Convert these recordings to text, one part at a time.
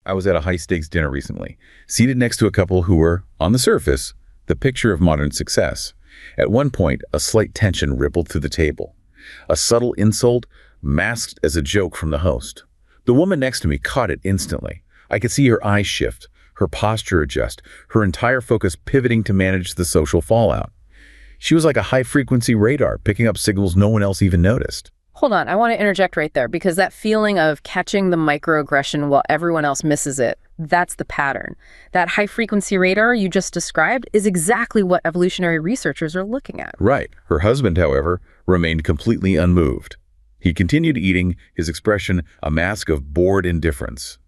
I was at a high-stakes dinner recently, seated next to a couple who were, on the surface, the picture of modern success. At one point, a slight tension rippled through the table. A subtle insult masked as a joke from the host. The woman next to me caught it instantly. I could see her eyes shift, her posture adjust, her entire focus pivoting to manage the social fallout. She was like a high-frequency radar, picking up signals no one else even noticed. Hold on, I want to interject right there, because that feeling of catching the microaggression while everyone else misses it, that's the pattern. That high-frequency radar you just described is exactly what evolutionary researchers are looking at. Right. Her husband, however, remained completely unmoved. He continued eating, his expression a mask of bored indifference.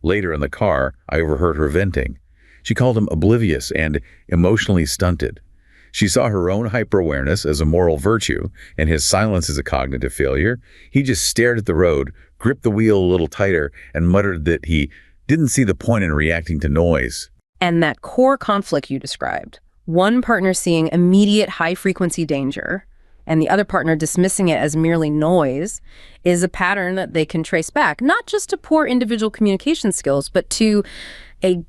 Later in the car, I overheard her venting. She called him oblivious and emotionally stunted. She saw her own hyper-awareness as a moral virtue and his silence as a cognitive failure. He just stared at the road, gripped the wheel a little tighter, and muttered that he didn't see the point in reacting to noise. And that core conflict you described, one partner seeing immediate high-frequency danger and the other partner dismissing it as merely noise, is a pattern that they can trace back, not just to poor individual communication skills, but to a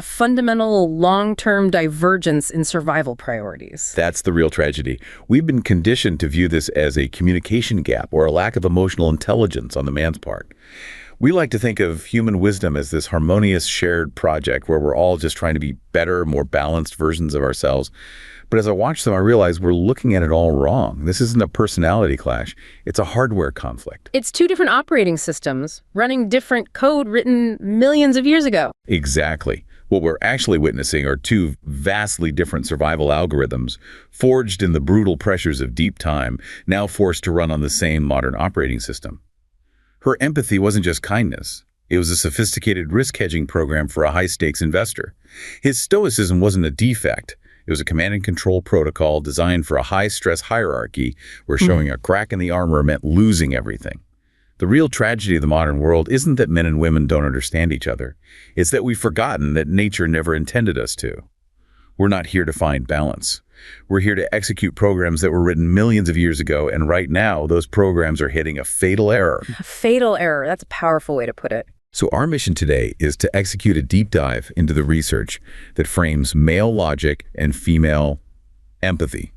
fundamental long-term divergence in survival priorities. That's the real tragedy. We've been conditioned to view this as a communication gap or a lack of emotional intelligence on the man's part. We like to think of human wisdom as this harmonious shared project where we're all just trying to be better, more balanced versions of ourselves. But as I watch them, I realize we're looking at it all wrong. This isn't a personality clash. It's a hardware conflict. It's two different operating systems running different code written millions of years ago. Exactly. What we're actually witnessing are two vastly different survival algorithms, forged in the brutal pressures of deep time, now forced to run on the same modern operating system. Her empathy wasn't just kindness. It was a sophisticated risk-hedging program for a high-stakes investor. His stoicism wasn't a defect. It was a command and control protocol designed for a high-stress hierarchy where showing a crack in the armor meant losing everything. The real tragedy of the modern world isn't that men and women don't understand each other. It's that we've forgotten that nature never intended us to. We're not here to find balance. We're here to execute programs that were written millions of years ago, and right now, those programs are hitting a fatal error. A fatal error. That's a powerful way to put it. So our mission today is to execute a deep dive into the research that frames male logic and female empathy,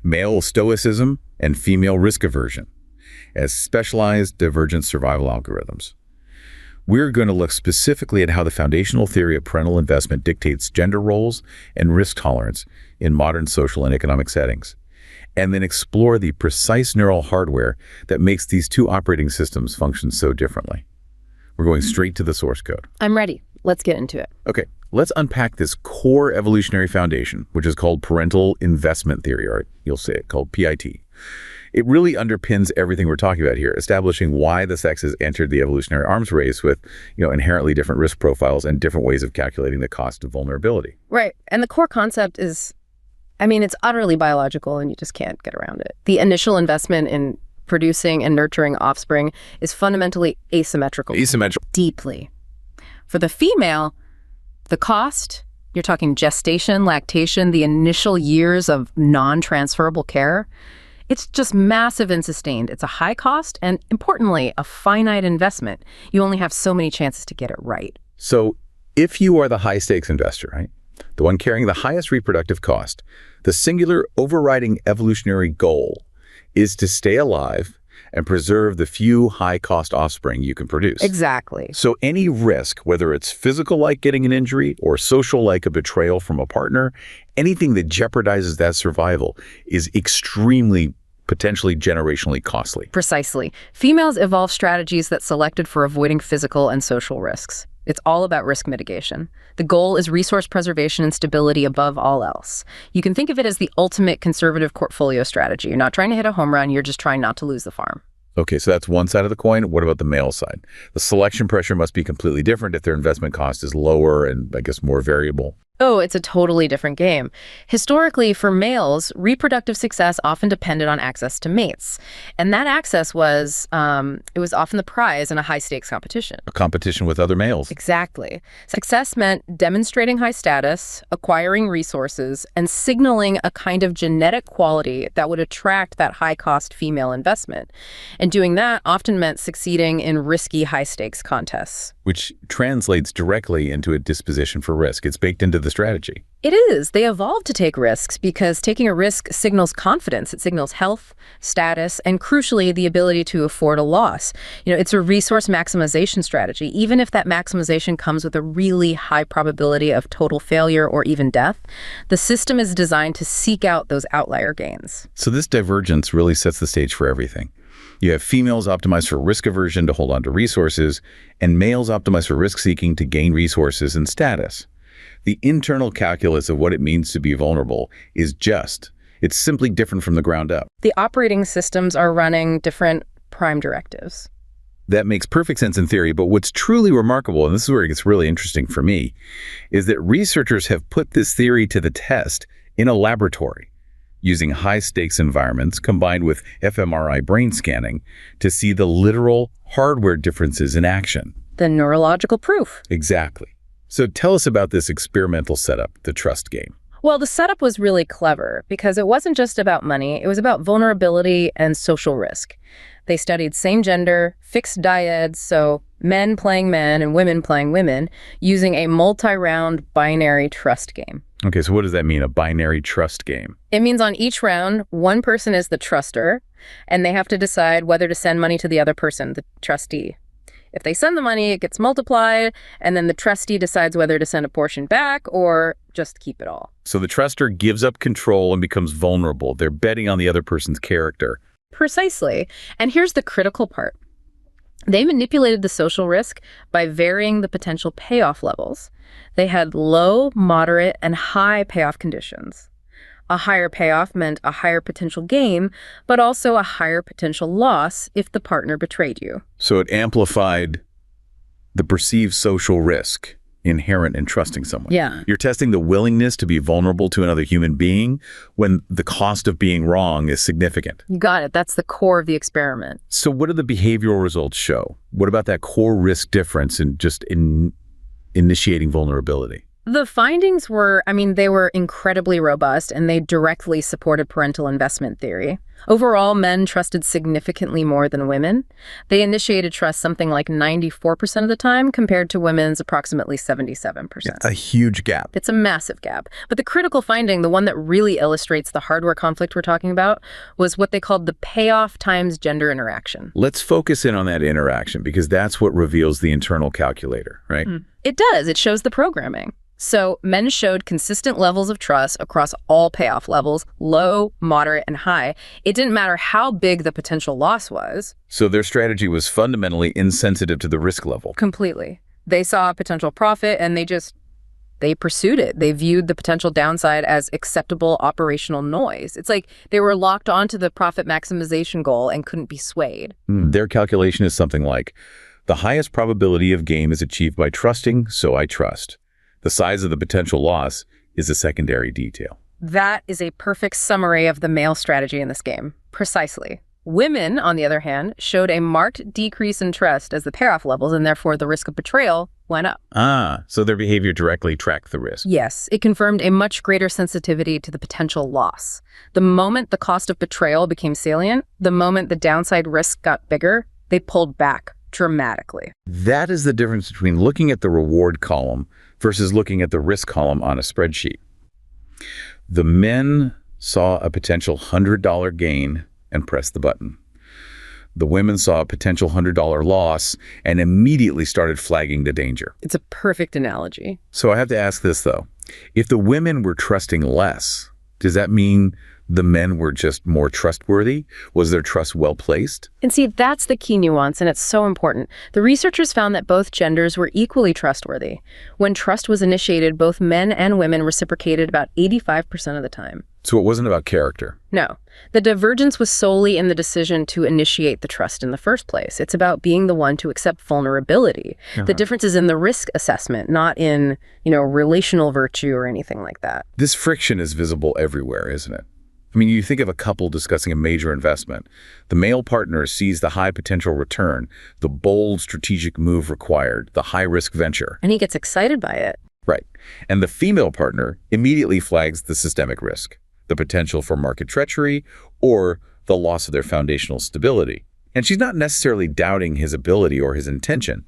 male stoicism and female risk aversion as specialized divergent survival algorithms. We're going to look specifically at how the foundational theory of parental investment dictates gender roles and risk tolerance in modern social and economic settings, and then explore the precise neural hardware that makes these two operating systems function so differently. We're going straight to the source code. I'm ready. Let's get into it. Okay, let's unpack this core evolutionary foundation, which is called parental investment theory, or you'll say it called PIT. It really underpins everything we're talking about here, establishing why the sexes entered the evolutionary arms race with, inherently different risk profiles and different ways of calculating the cost of vulnerability. Right. And the core concept is, it's utterly biological and you just can't get around it. The initial investment in producing and nurturing offspring is fundamentally asymmetrical. Deeply. For the female, the cost, you're talking gestation, lactation, the initial years of non-transferable care, it's just massive and sustained. It's a high cost and, importantly, a finite investment. You only have so many chances to get it right. So if you are the high-stakes investor, right, the one carrying the highest reproductive cost, the singular overriding evolutionary goal is to stay alive and preserve the few high-cost offspring you can produce. Exactly. So any risk, whether it's physical like getting an injury or social like a betrayal from a partner, anything that jeopardizes that survival is extremely potentially generationally costly. Precisely. Females evolve strategies that selected for avoiding physical and social risks. It's all about risk mitigation. The goal is resource preservation and stability above all else. You can think of it as the ultimate conservative portfolio strategy. You're not trying to hit a home run, you're just trying not to lose the farm. Okay, so that's one side of the coin. What about the male side? The selection pressure must be completely different if their investment cost is lower and, I guess, more variable. Oh, it's a totally different game. Historically, for males, reproductive success often depended on access to mates. And that access was, it was often the prize in a high-stakes competition. A competition with other males. Exactly. Success meant demonstrating high status, acquiring resources, and signaling a kind of genetic quality that would attract that high-cost female investment. And doing that often meant succeeding in risky high-stakes contests. Which translates directly into a disposition for risk. It's baked into the strategy. It is. They evolved to take risks because taking a risk signals confidence. It signals health, status, and crucially, the ability to afford a loss. It's a resource maximization strategy. Even if that maximization comes with a really high probability of total failure or even death, the system is designed to seek out those outlier gains. So this divergence really sets the stage for everything. You have females optimized for risk aversion to hold on to resources, and males optimized for risk-seeking to gain resources and status. The internal calculus of what it means to be vulnerable is it's simply different from the ground up. The operating systems are running different prime directives. That makes perfect sense in theory, but what's truly remarkable, and this is where it gets really interesting for me, is that researchers have put this theory to the test in a laboratory, using high-stakes environments combined with fMRI brain scanning to see the literal hardware differences in action. The neurological proof. Exactly. So tell us about this experimental setup, the trust game. Well, the setup was really clever because it wasn't just about money. It was about vulnerability and social risk. They studied same gender, fixed dyads, so men playing men and women playing women, using a multi-round binary trust game. Okay, so what does that mean, a binary trust game? It means on each round, one person is the truster, and they have to decide whether to send money to the other person, the trustee. If they send the money, it gets multiplied, and then the trustee decides whether to send a portion back or just keep it all. So the truster gives up control and becomes vulnerable. They're betting on the other person's character. Precisely. And here's the critical part. They manipulated the social risk by varying the potential payoff levels. They had low, moderate, and high payoff conditions. A higher payoff meant a higher potential gain, but also a higher potential loss if the partner betrayed you. So it amplified the perceived social risk inherent in trusting someone. Yeah. You're testing the willingness to be vulnerable to another human being when the cost of being wrong is significant. You got it. That's the core of the experiment. So what do the behavioral results show? What about that core risk difference in initiating vulnerability? The findings were, they were incredibly robust, and they directly supported parental investment theory. Overall, men trusted significantly more than women. They initiated trust something like 94% of the time, compared to women's approximately 77%. Yeah, a huge gap. It's a massive gap. But the critical finding, the one that really illustrates the hardware conflict we're talking about, was what they called the payoff times gender interaction. Let's focus in on that interaction, because that's what reveals the internal calculator, right? It does. It shows the programming. So men showed consistent levels of trust across all payoff levels, low, moderate, and high. It didn't matter how big the potential loss was. So their strategy was fundamentally insensitive to the risk level. Completely. They saw a potential profit and they pursued it. They viewed the potential downside as acceptable operational noise. It's like they were locked onto the profit maximization goal and couldn't be swayed. Their calculation is something like, the highest probability of gain is achieved by trusting, so I trust. The size of the potential loss is a secondary detail. That is a perfect summary of the male strategy in this game. Precisely. Women, on the other hand, showed a marked decrease in trust as the payoff levels, and therefore the risk of betrayal went up. So their behavior directly tracked the risk. Yes, it confirmed a much greater sensitivity to the potential loss. The moment the cost of betrayal became salient, the moment the downside risk got bigger, they pulled back dramatically. That is the difference between looking at the reward column versus looking at the risk column on a spreadsheet. The men saw a potential $100 gain and pressed the button. The women saw a potential $100 loss and immediately started flagging the danger. It's a perfect analogy. So I have to ask this, though. If the women were trusting less, does that mean the men were just more trustworthy? Was their trust well placed? And see, that's the key nuance, and it's so important. The researchers found that both genders were equally trustworthy. When trust was initiated, both men and women reciprocated about 85% of the time. So it wasn't about character. No. The divergence was solely in the decision to initiate the trust in the first place. It's about being the one to accept vulnerability. The difference is in the risk assessment, not in, relational virtue or anything like that. This friction is visible everywhere, isn't it? I mean, you think of a couple discussing a major investment. The male partner sees the high potential return, the bold strategic move required, the high-risk venture. And he gets excited by it. Right. And the female partner immediately flags the systemic risk, the potential for market treachery, or the loss of their foundational stability. And she's not necessarily doubting his ability or his intention.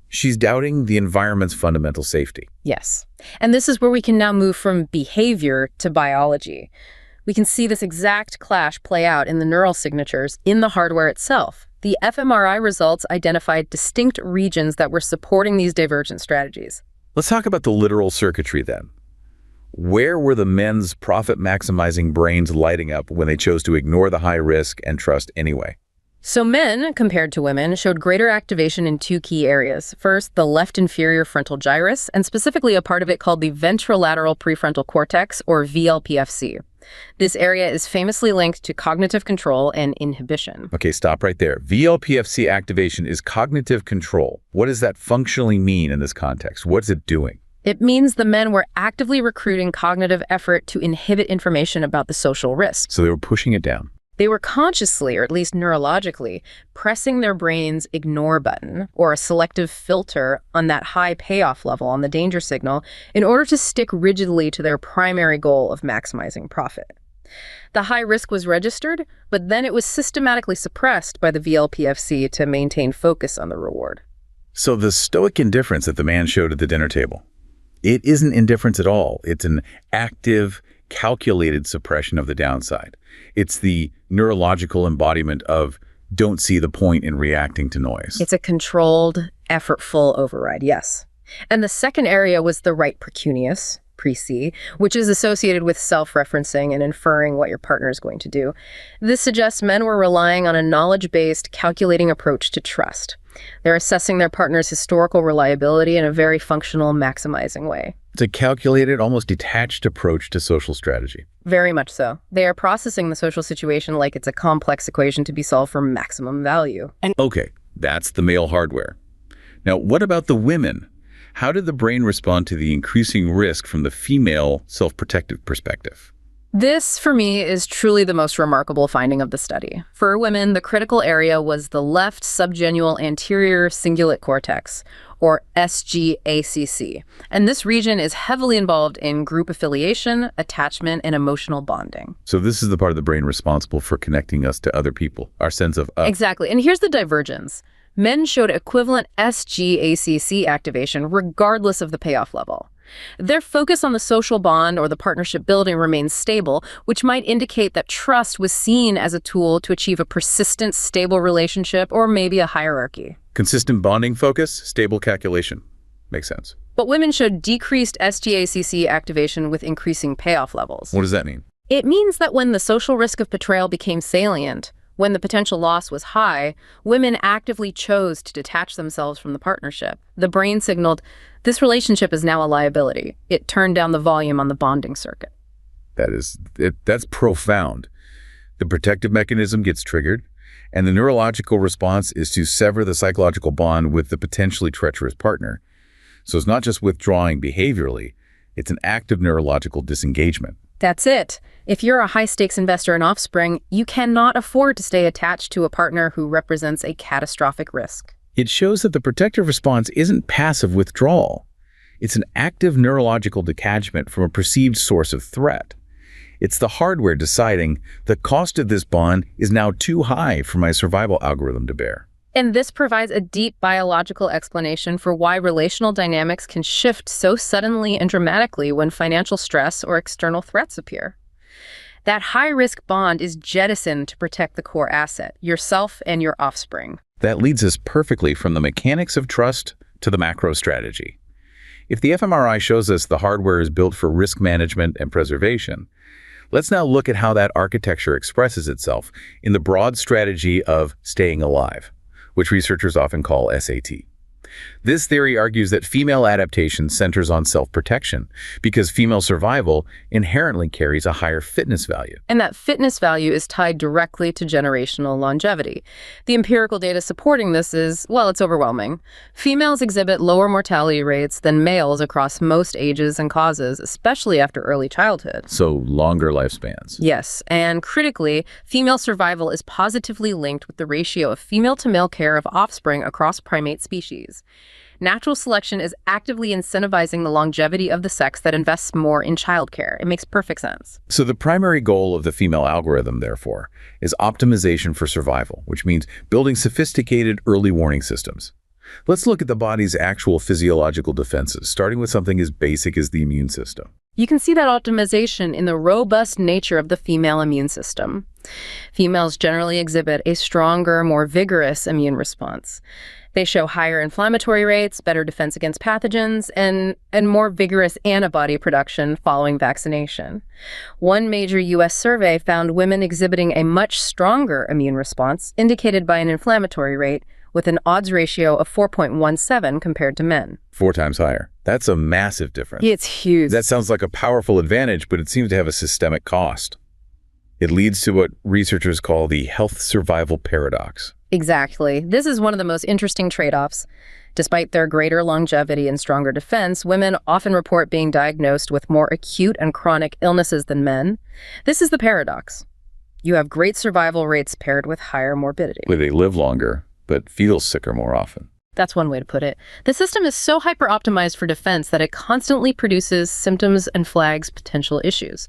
She's doubting the environment's fundamental safety. Yes. And this is where we can now move from behavior to biology. We can see this exact clash play out in the neural signatures in the hardware itself. The fMRI results identified distinct regions that were supporting these divergent strategies. Let's talk about the literal circuitry then. Where were the men's profit-maximizing brains lighting up when they chose to ignore the high risk and trust anyway? So men, compared to women, showed greater activation in two key areas. First, the left inferior frontal gyrus, and specifically a part of it called the ventrolateral prefrontal cortex, or VLPFC. This area is famously linked to cognitive control and inhibition. Okay, stop right there. VLPFC activation is cognitive control. What does that functionally mean in this context? What's it doing? It means the men were actively recruiting cognitive effort to inhibit information about the social risk. So they were pushing it down. They were consciously, or at least neurologically, pressing their brain's ignore button, or a selective filter on that high payoff level on the danger signal, in order to stick rigidly to their primary goal of maximizing profit. The high risk was registered, but then it was systematically suppressed by the VLPFC to maintain focus on the reward. So the stoic indifference that the man showed at the dinner table, it isn't indifference at all. It's an active, calculated suppression of the downside. It's the neurological embodiment of don't see the point in reacting to noise. It's a controlled, effortful override, yes. And the second area was the right precuneus, pre-C, which is associated with self-referencing and inferring what your partner is going to do. This suggests men were relying on a knowledge-based, calculating approach to trust. They're assessing their partner's historical reliability in a very functional, maximizing way. It's a calculated, almost detached approach to social strategy. Very much so. They are processing the social situation like it's a complex equation to be solved for maximum value. Okay, that's the male hardware. Now, what about the women? How did the brain respond to the increasing risk from the female self-protective perspective? This, for me, is truly the most remarkable finding of the study. For women, the critical area was the left subgenual anterior cingulate cortex, or SGACC. And this region is heavily involved in group affiliation, attachment, and emotional bonding. So this is the part of the brain responsible for connecting us to other people, our sense of us. Exactly. And here's the divergence. Men showed equivalent SGACC activation regardless of the payoff level. Their focus on the social bond or the partnership building remains stable, which might indicate that trust was seen as a tool to achieve a persistent, stable relationship or maybe a hierarchy. Consistent bonding focus, stable calculation. Makes sense. But women showed decreased SGACC activation with increasing payoff levels. What does that mean? It means that when the social risk of betrayal became salient, when the potential loss was high, women actively chose to detach themselves from the partnership. The brain signaled, this relationship is now a liability. It turned down the volume on the bonding circuit. That's profound. The protective mechanism gets triggered, and the neurological response is to sever the psychological bond with the potentially treacherous partner. So it's not just withdrawing behaviorally, it's an active neurological disengagement. That's it. If you're a high-stakes investor in offspring, you cannot afford to stay attached to a partner who represents a catastrophic risk. It shows that the protective response isn't passive withdrawal. It's an active neurological detachment from a perceived source of threat. It's the hardware deciding the cost of this bond is now too high for my survival algorithm to bear. And this provides a deep biological explanation for why relational dynamics can shift so suddenly and dramatically when financial stress or external threats appear. That high-risk bond is jettisoned to protect the core asset, yourself and your offspring. That leads us perfectly from the mechanics of trust to the macro strategy. If the fMRI shows us the hardware is built for risk management and preservation, let's now look at how that architecture expresses itself in the broad strategy of staying alive, which researchers often call SAT. This theory argues that female adaptation centers on self-protection because female survival inherently carries a higher fitness value. And that fitness value is tied directly to generational longevity. The empirical data supporting this is, well, it's overwhelming. Females exhibit lower mortality rates than males across most ages and causes, especially after early childhood. So longer lifespans. Yes, and critically, female survival is positively linked with the ratio of female-to-male care of offspring across primate species. Natural selection is actively incentivizing the longevity of the sex that invests more in childcare. It makes perfect sense. So the primary goal of the female algorithm, therefore, is optimization for survival, which means building sophisticated early warning systems. Let's look at the body's actual physiological defenses, starting with something as basic as the immune system. You can see that optimization in the robust nature of the female immune system. Females generally exhibit a stronger, more vigorous immune response. They show higher inflammatory rates, better defense against pathogens, and more vigorous antibody production following vaccination. One major U.S. survey found women exhibiting a much stronger immune response, indicated by an inflammatory rate, with an odds ratio of 4.17 compared to men. 4 times higher. That's a massive difference. It's huge. That sounds like a powerful advantage, but it seems to have a systemic cost. It leads to what researchers call the health survival paradox. Exactly. This is one of the most interesting trade-offs. Despite their greater longevity and stronger defense, women often report being diagnosed with more acute and chronic illnesses than men. This is the paradox. You have great survival rates paired with higher morbidity. They live longer, but feel sicker more often. That's one way to put it. The system is so hyper-optimized for defense that it constantly produces symptoms and flags potential issues.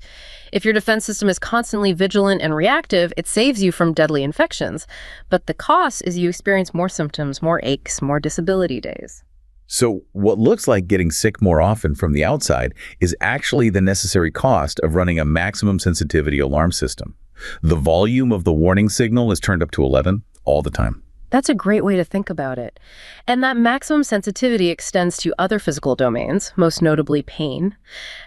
If your defense system is constantly vigilant and reactive, it saves you from deadly infections. But the cost is you experience more symptoms, more aches, more disability days. So what looks like getting sick more often from the outside is actually the necessary cost of running a maximum sensitivity alarm system. The volume of the warning signal is turned up to 11 all the time. That's a great way to think about it. And that maximum sensitivity extends to other physical domains, most notably pain.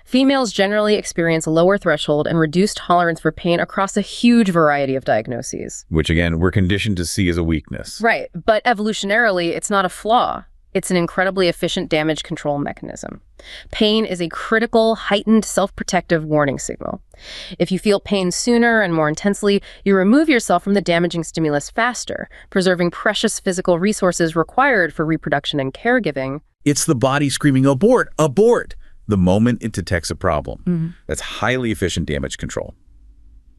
Females generally experience a lower threshold and reduced tolerance for pain across a huge variety of diagnoses. Which, again, we're conditioned to see as a weakness. Right, but evolutionarily, it's not a flaw. It's an incredibly efficient damage control mechanism. Pain is a critical, heightened, self-protective warning signal. If you feel pain sooner and more intensely, you remove yourself from the damaging stimulus faster, preserving precious physical resources required for reproduction and caregiving. It's the body screaming, abort, abort, the moment it detects a problem. That's highly efficient damage control.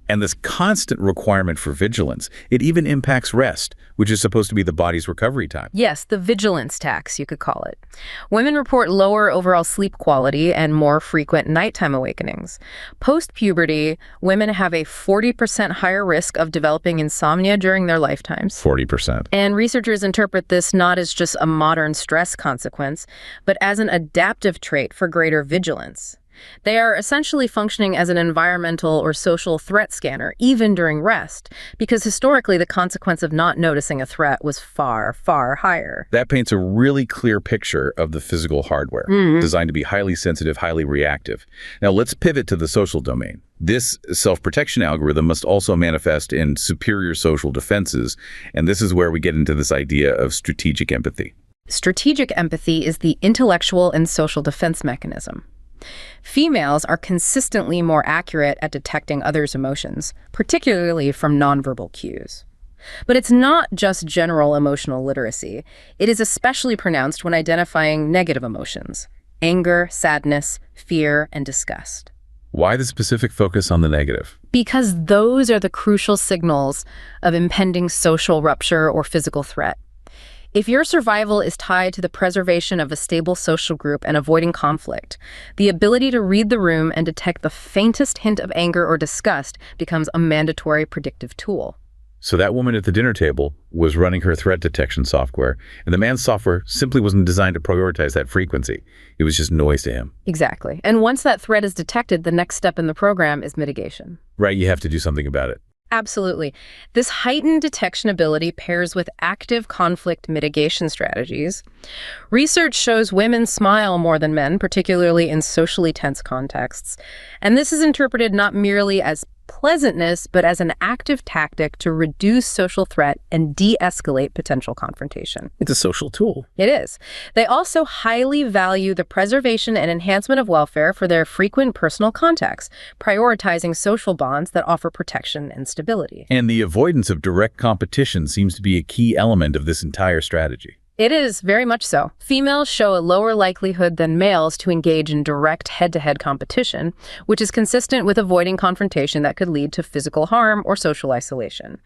And this constant requirement for vigilance, it even impacts rest, which is supposed to be the body's recovery time. Yes, the vigilance tax, you could call it. Women report lower overall sleep quality and more frequent nighttime awakenings. Post-puberty, women have a 40% higher risk of developing insomnia during their lifetimes. 40%. And researchers interpret this not as just a modern stress consequence, but as an adaptive trait for greater vigilance. They are essentially functioning as an environmental or social threat scanner, even during rest, because historically the consequence of not noticing a threat was far, far higher. That paints a really clear picture of the physical hardware, designed to be highly sensitive, highly reactive. Now let's pivot to the social domain. This self-protection algorithm must also manifest in superior social defenses, and this is where we get into this idea of strategic empathy. Strategic empathy is the intellectual and social defense mechanism. Females are consistently more accurate at detecting others' emotions, particularly from nonverbal cues. But it's not just general emotional literacy. It is especially pronounced when identifying negative emotions: anger, sadness, fear, and disgust. Why the specific focus on the negative? Because those are the crucial signals of impending social rupture or physical threat. If your survival is tied to the preservation of a stable social group and avoiding conflict, the ability to read the room and detect the faintest hint of anger or disgust becomes a mandatory predictive tool. So that woman at the dinner table was running her threat detection software, and the man's software simply wasn't designed to prioritize that frequency. It was just noise to him. Exactly. And once that threat is detected, the next step in the program is mitigation. Right, you have to do something about it. Absolutely. This heightened detection ability pairs with active conflict mitigation strategies. Research shows women smile more than men, particularly in socially tense contexts. And this is interpreted not merely as pleasantness, but as an active tactic to reduce social threat and de-escalate potential confrontation. It's a social tool. It is. They also highly value the preservation and enhancement of welfare for their frequent personal contacts, prioritizing social bonds that offer protection and stability. And the avoidance of direct competition seems to be a key element of this entire strategy. It is, very much so. Females show a lower likelihood than males to engage in direct head-to-head competition, which is consistent with avoiding confrontation that could lead to physical harm or social isolation.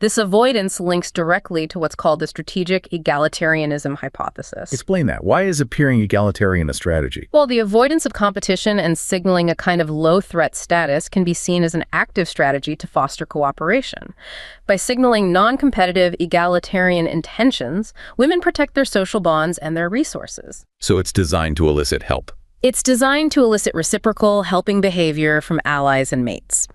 This avoidance links directly to what's called the strategic egalitarianism hypothesis. Explain that. Why is appearing egalitarian a strategy? Well, the avoidance of competition and signaling a kind of low-threat status can be seen as an active strategy to foster cooperation. By signaling non-competitive egalitarian intentions, women protect their social bonds and their resources. So it's designed to elicit help. It's designed to elicit reciprocal, helping behavior from allies and mates.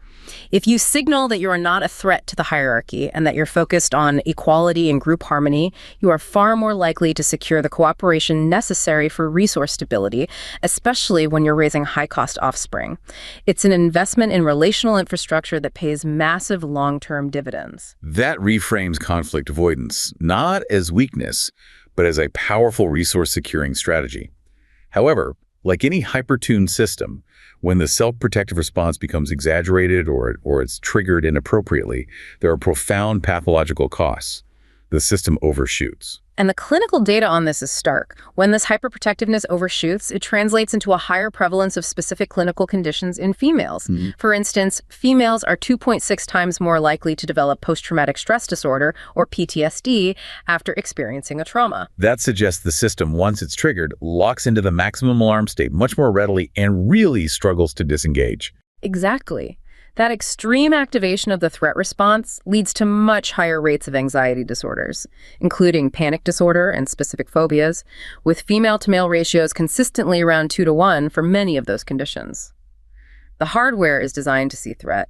If you signal that you are not a threat to the hierarchy and that you're focused on equality and group harmony, you are far more likely to secure the cooperation necessary for resource stability, especially when you're raising high-cost offspring. It's an investment in relational infrastructure that pays massive long-term dividends. That reframes conflict avoidance, not as weakness, but as a powerful resource-securing strategy. However, like any hyper-tuned system, when the self-protective response becomes exaggerated or it's triggered inappropriately, there are profound pathological costs. The system overshoots. And the clinical data on this is stark. When this hyperprotectiveness overshoots, it translates into a higher prevalence of specific clinical conditions in females. For instance, females are 2.6 times more likely to develop post-traumatic stress disorder, or PTSD, after experiencing a trauma. That suggests the system, once it's triggered, locks into the maximum alarm state much more readily and really struggles to disengage. Exactly. That extreme activation of the threat response leads to much higher rates of anxiety disorders, including panic disorder and specific phobias, with female-to-male ratios consistently around 2-to-1 for many of those conditions. The hardware is designed to see threat.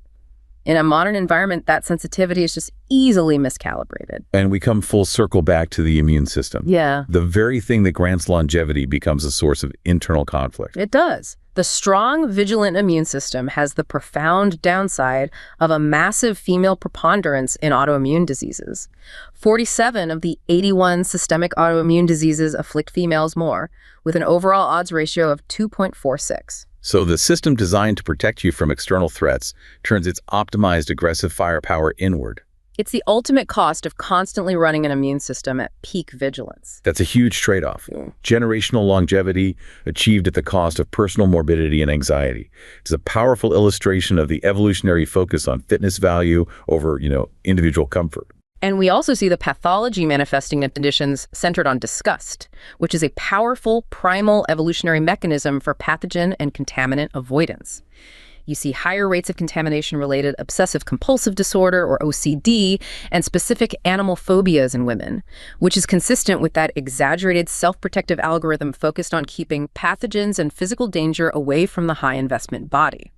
In a modern environment, that sensitivity is just easily miscalibrated. And we come full circle back to the immune system. Yeah. The very thing that grants longevity becomes a source of internal conflict. It does. The strong, vigilant immune system has the profound downside of a massive female preponderance in autoimmune diseases. 47 of the 81 systemic autoimmune diseases afflict females more, with an overall odds ratio of 2.46. So the system designed to protect you from external threats turns its optimized aggressive firepower inward. It's the ultimate cost of constantly running an immune system at peak vigilance. That's a huge trade-off. Generational longevity achieved at the cost of personal morbidity and anxiety. It's a powerful illustration of the evolutionary focus on fitness value over, individual comfort. And we also see the pathology manifesting in conditions centered on disgust, which is a powerful primal evolutionary mechanism for pathogen and contaminant avoidance. You see higher rates of contamination-related obsessive-compulsive disorder, or OCD, and specific animal phobias in women, which is consistent with that exaggerated self-protective algorithm focused on keeping pathogens and physical danger away from the high-investment body.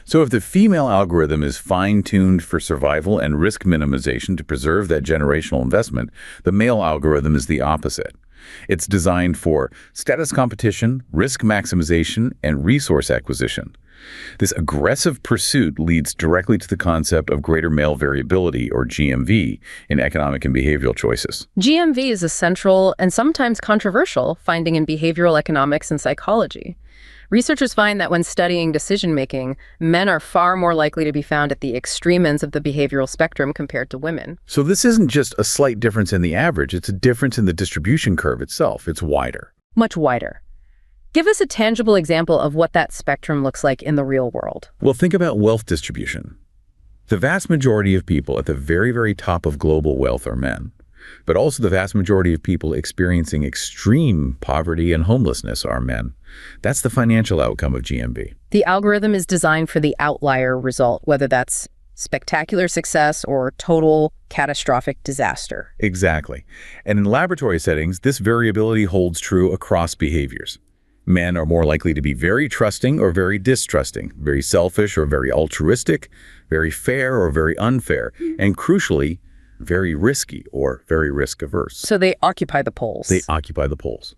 So if the female algorithm is fine-tuned for survival and risk minimization to preserve that generational investment, the male algorithm is the opposite. It's designed for status competition, risk maximization, and resource acquisition. This aggressive pursuit leads directly to the concept of greater male variability, or GMV, in economic and behavioral choices. GMV is a central and sometimes controversial finding in behavioral economics and psychology. Researchers find that when studying decision-making, men are far more likely to be found at the extreme ends of the behavioral spectrum compared to women. So this isn't just a slight difference in the average, it's a difference in the distribution curve itself. It's wider. Much wider. Give us a tangible example of what that spectrum looks like in the real world. Well, think about wealth distribution. The vast majority of people at the very, very top of global wealth are men, but also the vast majority of people experiencing extreme poverty and homelessness are men. That's the financial outcome of GMV. The algorithm is designed for the outlier result, whether that's spectacular success or total catastrophic disaster. Exactly. And in laboratory settings, this variability holds true across behaviors. Men are more likely to be very trusting or very distrusting, very selfish or very altruistic, very fair or very unfair, and crucially, very risky or very risk-averse. So they occupy the poles. They occupy the poles.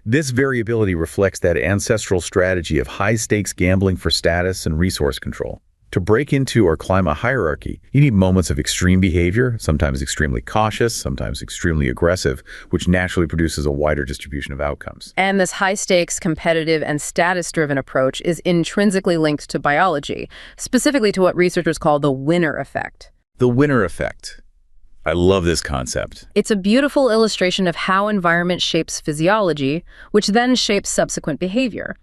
This variability reflects that ancestral strategy of high-stakes gambling for status and resource control. To break into or climb a hierarchy, you need moments of extreme behavior, sometimes extremely cautious, sometimes extremely aggressive, which naturally produces a wider distribution of outcomes. And this high-stakes, competitive, and status-driven approach is intrinsically linked to biology, specifically to what researchers call the winner effect. The winner effect. I love this concept. It's a beautiful illustration of how environment shapes physiology, which then shapes subsequent behavior.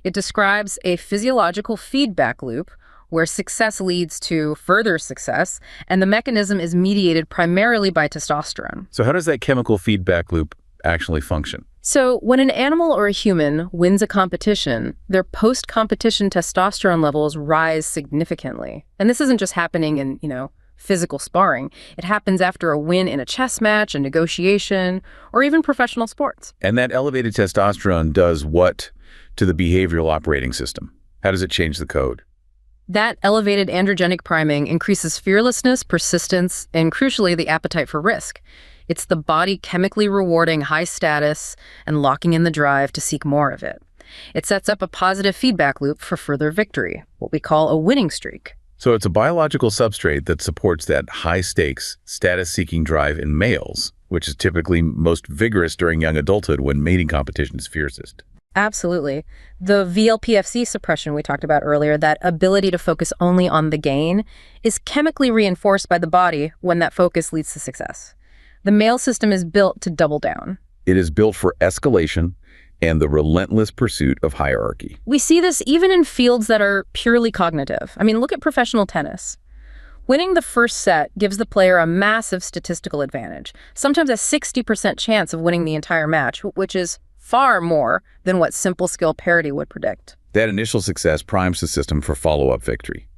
It describes a physiological feedback loop where success leads to further success, and the mechanism is mediated primarily by testosterone. So how does that chemical feedback loop actually function? So when an animal or a human wins a competition, their post-competition testosterone levels rise significantly. And this isn't just happening in, physical sparring. It happens after a win in a chess match, a negotiation, or even professional sports. And that elevated testosterone does what to the behavioral operating system? How does it change the code? That elevated androgenic priming increases fearlessness, persistence, and crucially, the appetite for risk. It's the body chemically rewarding high status and locking in the drive to seek more of it. It sets up a positive feedback loop for further victory, what we call a winning streak. So it's a biological substrate that supports that high-stakes, status-seeking drive in males, which is typically most vigorous during young adulthood when mating competition is fiercest. Absolutely. The VLPFC suppression we talked about earlier, that ability to focus only on the gain, is chemically reinforced by the body when that focus leads to success. The male system is built to double down. It is built for escalation and the relentless pursuit of hierarchy. We see this even in fields that are purely cognitive. Look at professional tennis. Winning the first set gives the player a massive statistical advantage, sometimes a 60% chance of winning the entire match, which is far more than what simple skill parity would predict. That initial success primes the system for follow-up victory.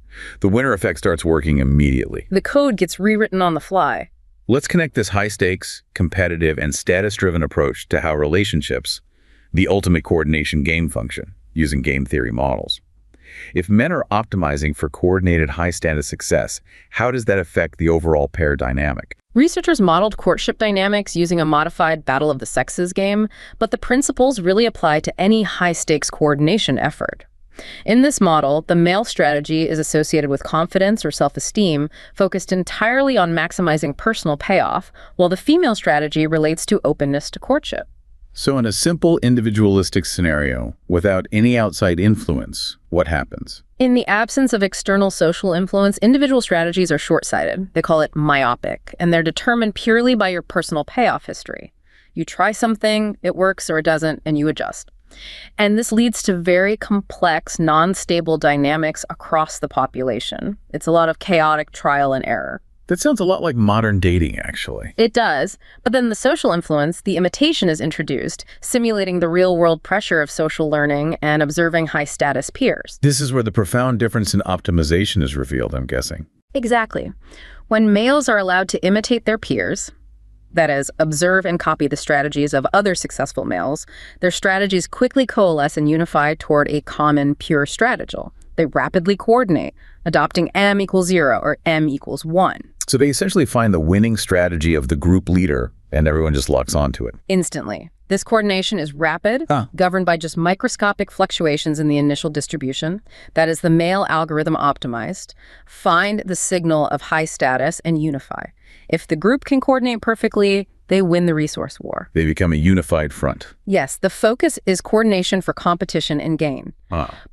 The winner effect starts working immediately. The code gets rewritten on the fly. Let's connect this high-stakes, competitive, and status-driven approach to how relationships, the ultimate coordination game function, using game theory models. If men are optimizing for coordinated high-status success, how does that affect the overall pair dynamic? Researchers modeled courtship dynamics using a modified battle of the sexes game, but the principles really apply to any high-stakes coordination effort. In this model, the male strategy is associated with confidence or self-esteem, focused entirely on maximizing personal payoff, while the female strategy relates to openness to courtship. So in a simple individualistic scenario, without any outside influence, what happens? In the absence of external social influence, individual strategies are short-sighted. They call it myopic, and they're determined purely by your personal payoff history. You try something, it works or it doesn't, and you adjust. And this leads to very complex, non-stable dynamics across the population. It's a lot of chaotic trial and error. That sounds a lot like modern dating, actually. It does, but then the social influence, the imitation, is introduced, simulating the real-world pressure of social learning and observing high-status peers. This is where the profound difference in optimization is revealed, I'm guessing. Exactly. When males are allowed to imitate their peers, that is, observe and copy the strategies of other successful males, their strategies quickly coalesce and unify toward a common, pure strategy. They rapidly coordinate, adopting M equals 0 or M equals 1. So they essentially find the winning strategy of the group leader, and everyone just locks onto it. Instantly. This coordination is rapid, governed by just microscopic fluctuations in the initial distribution. That is the male algorithm optimized. Find the signal of high status and unify. If the group can coordinate perfectly, they win the resource war. They become a unified front. Yes, the focus is coordination for competition and gain.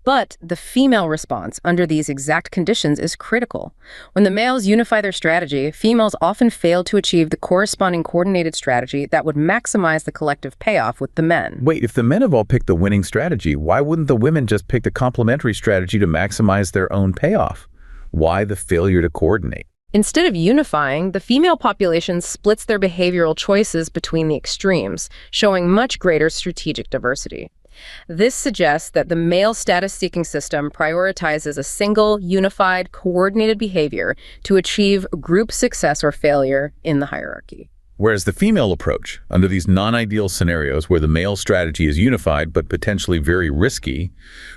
But the female response under these exact conditions is critical. When the males unify their strategy, females often fail to achieve the corresponding coordinated strategy that would maximize the collective payoff with the men. Wait, if the men have all picked the winning strategy, why wouldn't the women just pick the complementary strategy to maximize their own payoff? Why the failure to coordinate? Instead of unifying, the female population splits their behavioral choices between the extremes, showing much greater strategic diversity. This suggests that the male status-seeking system prioritizes a single, unified, coordinated behavior to achieve group success or failure in the hierarchy. Whereas the female approach, under these non-ideal scenarios where the male strategy is unified but potentially very risky,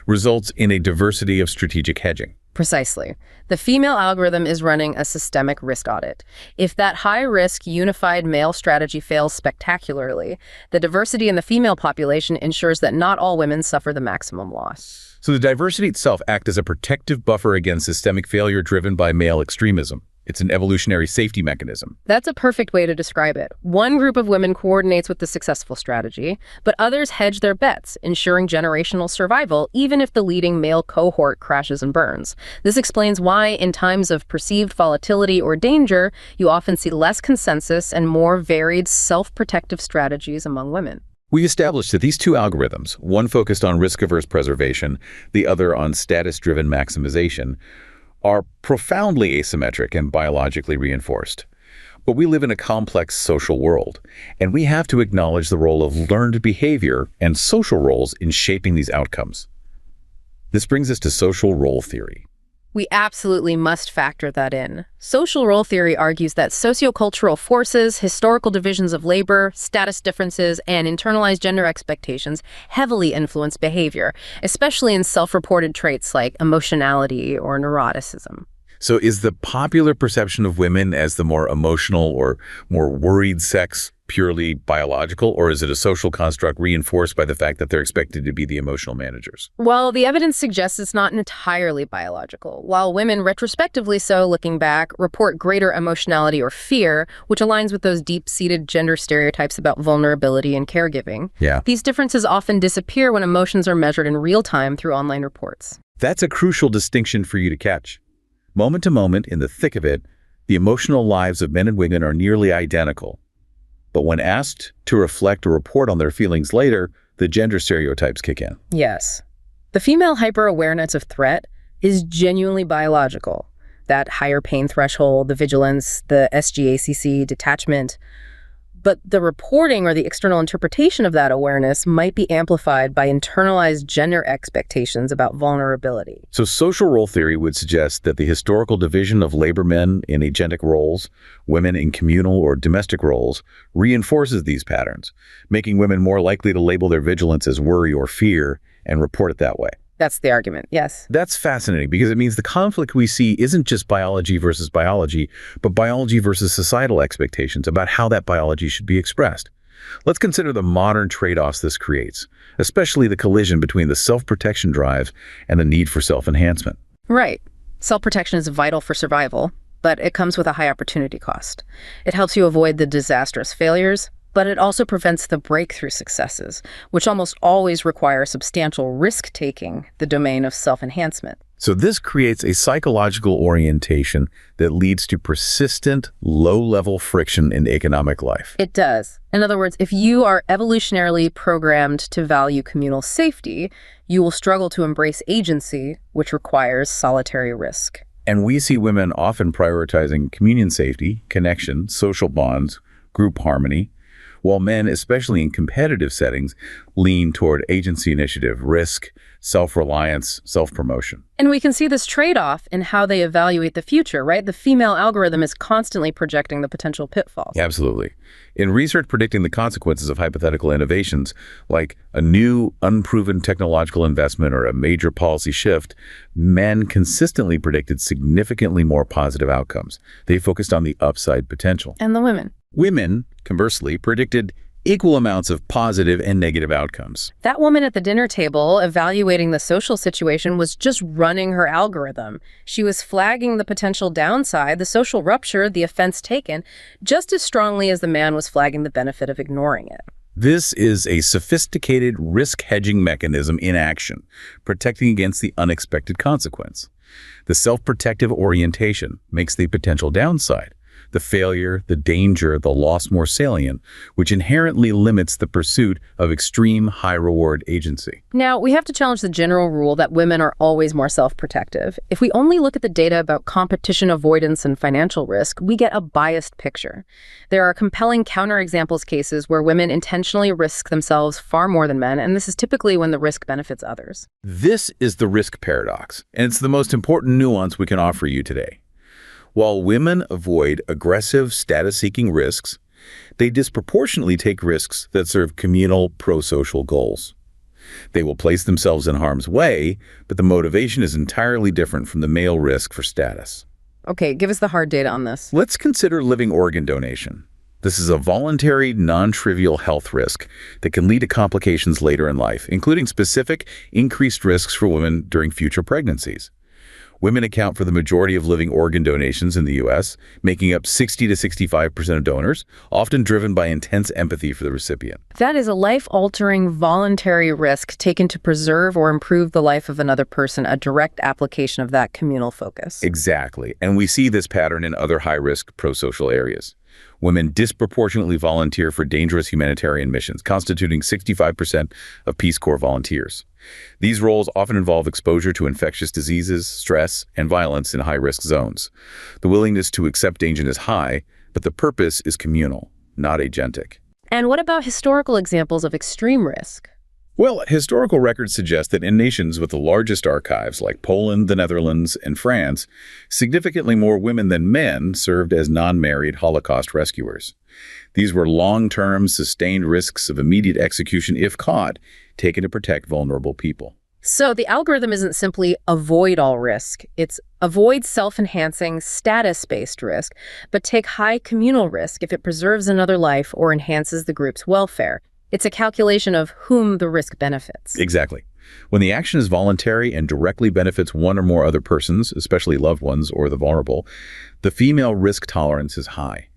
results in a diversity of strategic hedging. Precisely. The female algorithm is running a systemic risk audit. If that high-risk, unified male strategy fails spectacularly, the diversity in the female population ensures that not all women suffer the maximum loss. So the diversity itself acts as a protective buffer against systemic failure driven by male extremism. It's an evolutionary safety mechanism. That's a perfect way to describe it. One group of women coordinates with the successful strategy, but others hedge their bets, ensuring generational survival even if the leading male cohort crashes and burns. This explains why, in times of perceived volatility or danger, you often see less consensus and more varied self-protective strategies among women. We established that these two algorithms, one focused on risk-averse preservation, the other on status-driven maximization, are profoundly asymmetric and biologically reinforced. But we live in a complex social world, and we have to acknowledge the role of learned behavior and social roles in shaping these outcomes. This brings us to social role theory. We absolutely must factor that in. Social role theory argues that sociocultural forces, historical divisions of labor, status differences, and internalized gender expectations heavily influence behavior, especially in self-reported traits like emotionality or neuroticism. So is the popular perception of women as the more emotional or more worried sex purely biological, or is it a social construct reinforced by the fact that they're expected to be the emotional managers? Well, the evidence suggests it's not entirely biological. While women, retrospectively so, looking back, report greater emotionality or fear, which aligns with those deep-seated gender stereotypes about vulnerability and caregiving. Yeah. These differences often disappear when emotions are measured in real time through online reports. That's a crucial distinction for you to catch. Moment to moment, in the thick of it, the emotional lives of men and women are nearly identical. But when asked to reflect or report on their feelings later, the gender stereotypes kick in. Yes. The female hyper-awareness of threat is genuinely biological. That higher pain threshold, the vigilance, the SGACC, detachment. But the reporting or the external interpretation of that awareness might be amplified by internalized gender expectations about vulnerability. So social role theory would suggest that the historical division of labor men in agentic roles, women in communal or domestic roles, reinforces these patterns, making women more likely to label their vigilance as worry or fear and report it that way. That's the argument, yes. That's fascinating because it means the conflict we see isn't just biology versus biology, but biology versus societal expectations about how that biology should be expressed. Let's consider the modern trade-offs this creates, especially the collision between the self-protection drive and the need for self-enhancement. Right. Self-protection is vital for survival, but it comes with a high opportunity cost. It helps you avoid the disastrous failures, but it also prevents the breakthrough successes, which almost always require substantial risk-taking, the domain of self-enhancement. So this creates a psychological orientation that leads to persistent, low-level friction in economic life. It does. In other words, if you are evolutionarily programmed to value communal safety, you will struggle to embrace agency, which requires solitary risk. And we see women often prioritizing communion safety, connection, social bonds, group harmony, while men, especially in competitive settings, lean toward agency initiative, risk, self-reliance, self-promotion. And we can see this trade-off in how they evaluate the future, right? The female algorithm is constantly projecting the potential pitfalls. Absolutely. In research predicting the consequences of hypothetical innovations, like a new, unproven technological investment or a major policy shift, men consistently predicted significantly more positive outcomes. They focused on the upside potential. And the women? Women, conversely, predicted equal amounts of positive and negative outcomes. That woman at the dinner table evaluating the social situation was just running her algorithm. She was flagging the potential downside, the social rupture, the offense taken, just as strongly as the man was flagging the benefit of ignoring it. This is a sophisticated risk hedging mechanism in action, protecting against the unexpected consequence. The self-protective orientation makes the potential downside, the failure, the danger, the loss more salient, which inherently limits the pursuit of extreme high-reward agency. Now, we have to challenge the general rule that women are always more self-protective. If we only look at the data about competition avoidance and financial risk, we get a biased picture. There are compelling counterexamples cases where women intentionally risk themselves far more than men, and this is typically when the risk benefits others. This is the risk paradox, and it's the most important nuance we can offer you today. While women avoid aggressive, status-seeking risks, they disproportionately take risks that serve communal, pro-social goals. They will place themselves in harm's way, but the motivation is entirely different from the male risk for status. Okay, give us the hard data on this. Let's consider living organ donation. This is a voluntary, non-trivial health risk that can lead to complications later in life, including specific, increased risks for women during future pregnancies. Women account for the majority of living organ donations in the U.S., making up 60 to 65% of donors, often driven by intense empathy for the recipient. That is a life-altering voluntary risk taken to preserve or improve the life of another person, a direct application of that communal focus. Exactly, and we see this pattern in other high-risk pro-social areas. Women disproportionately volunteer for dangerous humanitarian missions, constituting 65% of Peace Corps volunteers. These roles often involve exposure to infectious diseases, stress, and violence in high-risk zones. The willingness to accept danger is high, but the purpose is communal, not agentic. And what about historical examples of extreme risk? Well, historical records suggest that in nations with the largest archives, like Poland, the Netherlands, and France, significantly more women than men served as non-married Holocaust rescuers. These were long-term, sustained risks of immediate execution if caught, taken to protect vulnerable people. So the algorithm isn't simply avoid all risk. It's avoid self-enhancing, status-based risk, but take high communal risk if it preserves another life or enhances the group's welfare. It's a calculation of whom the risk benefits. Exactly. When the action is voluntary and directly benefits one or more other persons, especially loved ones or the vulnerable, the female risk tolerance is high.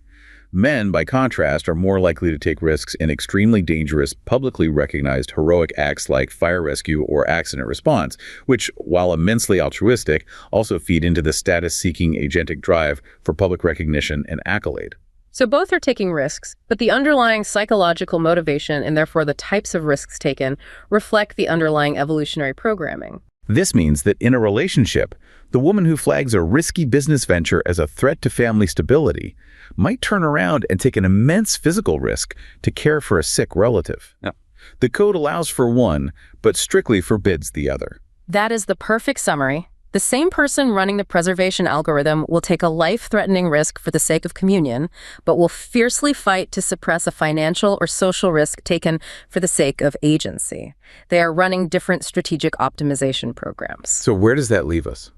Men, by contrast, are more likely to take risks in extremely dangerous, publicly recognized heroic acts like fire rescue or accident response, which, while immensely altruistic, also feed into the status-seeking agentic drive for public recognition and accolade. So both are taking risks, but the underlying psychological motivation and therefore the types of risks taken reflect the underlying evolutionary programming. This means that in a relationship, the woman who flags a risky business venture as a threat to family stability might turn around and take an immense physical risk to care for a sick relative. Now, the code allows for one, but strictly forbids the other. That is the perfect summary. The same person running the preservation algorithm will take a life-threatening risk for the sake of communion, but will fiercely fight to suppress a financial or social risk taken for the sake of agency. They are running different strategic optimization programs. So where does that leave us?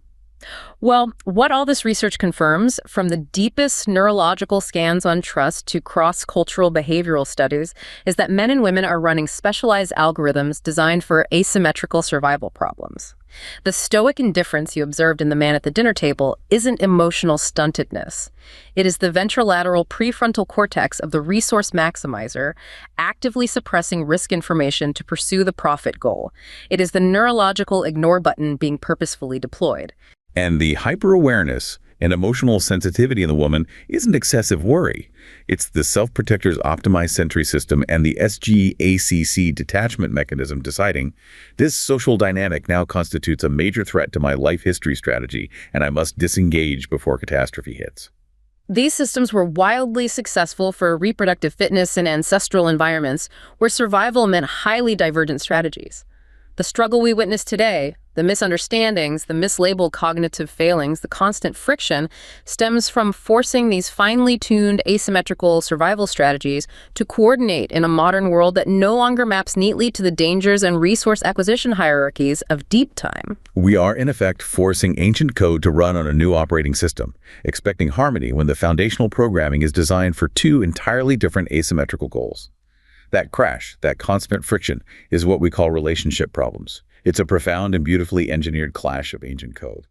Well, what all this research confirms, from the deepest neurological scans on trust to cross-cultural behavioral studies, is that men and women are running specialized algorithms designed for asymmetrical survival problems. The stoic indifference you observed in the man at the dinner table isn't emotional stuntedness. It is the ventrolateral prefrontal cortex of the resource maximizer actively suppressing risk information to pursue the profit goal. It is the neurological ignore button being purposefully deployed. And the hyper-awareness and emotional sensitivity in the woman isn't excessive worry. It's the self-protector's optimized sentry system and the SGACC detachment mechanism deciding, this social dynamic now constitutes a major threat to my life history strategy, and I must disengage before catastrophe hits. These systems were wildly successful for reproductive fitness in ancestral environments where survival meant highly divergent strategies. The struggle we witness today, the misunderstandings, the mislabeled cognitive failings, the constant friction, stems from forcing these finely tuned asymmetrical survival strategies to coordinate in a modern world that no longer maps neatly to the dangers and resource acquisition hierarchies of deep time. We are, in effect, forcing ancient code to run on a new operating system, expecting harmony when the foundational programming is designed for two entirely different asymmetrical goals. That crash, that constant friction, is what we call relationship problems. It's a profound and beautifully engineered clash of ancient code.